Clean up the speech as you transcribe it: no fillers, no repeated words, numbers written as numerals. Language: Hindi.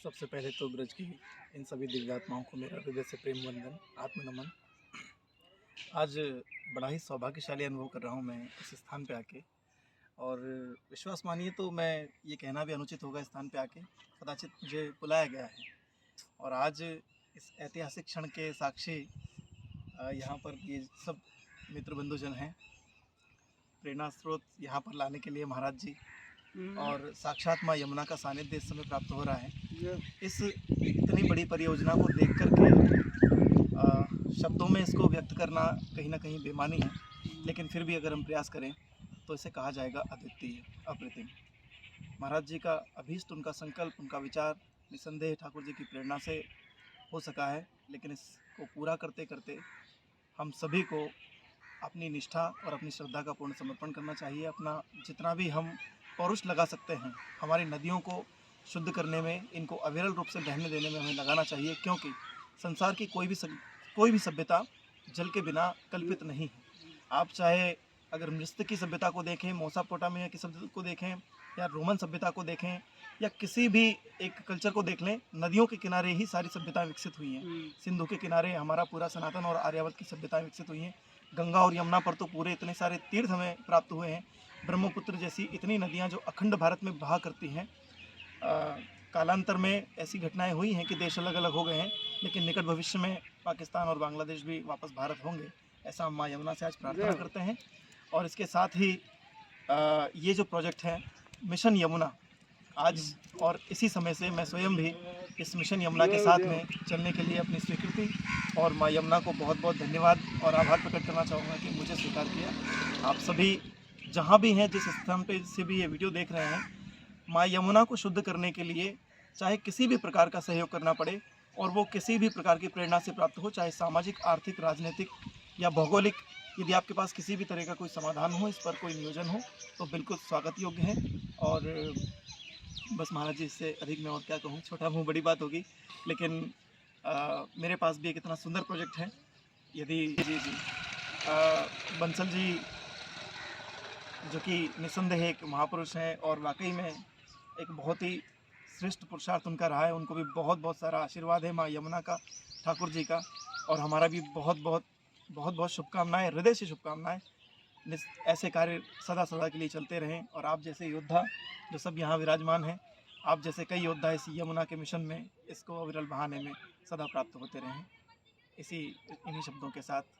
सबसे पहले तो ब्रज की इन सभी दिव्यात्माओं को मेरा हृदय से प्रेम वंदन, आत्मनमन। आज बड़ा ही सौभाग्यशाली अनुभव कर रहा हूँ मैं इस स्थान पे आके। और विश्वास मानिए तो मैं ये कहना भी अनुचित होगा, इस स्थान पे आके कदाचित मुझे बुलाया गया है। और आज इस ऐतिहासिक क्षण के साक्षी यहाँ पर ये सब मित्र बंधुजन हैं। प्रेरणा स्रोत यहाँ पर लाने के लिए महाराज जी और साक्षात माँ यमुना का सानिध्य इस समय प्राप्त हो रहा है। इस इतनी बड़ी परियोजना को देख कर के शब्दों में इसको व्यक्त करना कहीं ना कहीं बेमानी है, लेकिन फिर भी अगर हम प्रयास करें तो इसे कहा जाएगा अद्वितीय, अप्रतिम। महाराज जी का अभीष्ट, उनका संकल्प, उनका विचार निसंदेह ठाकुर जी की प्रेरणा से हो सका है, लेकिन इसको पूरा करते करते हम सभी को अपनी निष्ठा और अपनी श्रद्धा का पूर्ण समर्पण करना चाहिए। अपना जितना भी हम पौरुष लगा सकते हैं हमारी नदियों को शुद्ध करने में, इनको अविरल रूप से बहने देने में हमें लगाना चाहिए, क्योंकि संसार की कोई भी सभ्यता जल के बिना कल्पित नहीं है। आप चाहे अगर मिस्र की सभ्यता को देखें, मेसोपोटामिया की सभ्यता को देखें, या रोमन सभ्यता को देखें, या किसी भी एक कल्चर को देख लें, नदियों के किनारे ही सारी सभ्यताएं विकसित हुई हैं। सिंधु के किनारे हमारा पूरा सनातन और आर्यावर्त की सभ्यताएं विकसित हुई हैं। गंगा और यमुना पर तो पूरे इतने सारे तीर्थ हमें प्राप्त हुए हैं। ब्रह्मपुत्र जैसी इतनी नदियां जो अखंड भारत में बहा करती हैं। कालांतर में ऐसी घटनाएं हुई हैं कि देश अलग अलग हो गए हैं, लेकिन निकट भविष्य में पाकिस्तान और बांग्लादेश भी वापस भारत होंगे, ऐसा हम माँ यमुना से आज प्रार्थना करते हैं। और इसके साथ ही ये जो प्रोजेक्ट है मिशन यमुना, आज और इसी समय से मैं स्वयं भी इस मिशन यमुना के साथ में चलने के लिए अपनी स्वीकृति और माँ यमुना को बहुत बहुत धन्यवाद और आभार प्रकट करना चाहूँगा कि मुझे स्वीकार किया। आप सभी जहाँ भी हैं, जिस स्थान पे से भी ये वीडियो देख रहे हैं, माँ यमुना को शुद्ध करने के लिए चाहे किसी भी प्रकार का सहयोग करना पड़े, और वो किसी भी प्रकार की प्रेरणा से प्राप्त हो, चाहे सामाजिक, आर्थिक, राजनीतिक या भौगोलिक, यदि आपके पास किसी भी तरह का कोई समाधान हो, इस पर कोई नियोजन हो, तो बिल्कुल स्वागत योग्य है। और बस महाराज जी, इससे अधिक मैं और क्या कहूँ, छोटा मुँह बड़ी बात होगी, लेकिन मेरे पास भी एक इतना सुंदर प्रोजेक्ट है। यदि जी जी बंसल जी, जो कि निसंदेह एक महापुरुष हैं और वाकई में एक बहुत ही श्रेष्ठ पुरुषार्थ उनका रहा है, उनको भी बहुत बहुत सारा आशीर्वाद है माँ यमुना का, ठाकुर जी का, और हमारा भी बहुत बहुत शुभकामनाएं, हृदय से शुभकामनाएं। ऐसे कार्य सदा सदा के लिए चलते रहें, और आप जैसे योद्धा जो सब यहाँ विराजमान हैं, आप जैसे कई योद्धा इस यमुना के मिशन में इसको अविरल बहाने में सदा प्राप्त होते रहें। इन्हीं शब्दों के साथ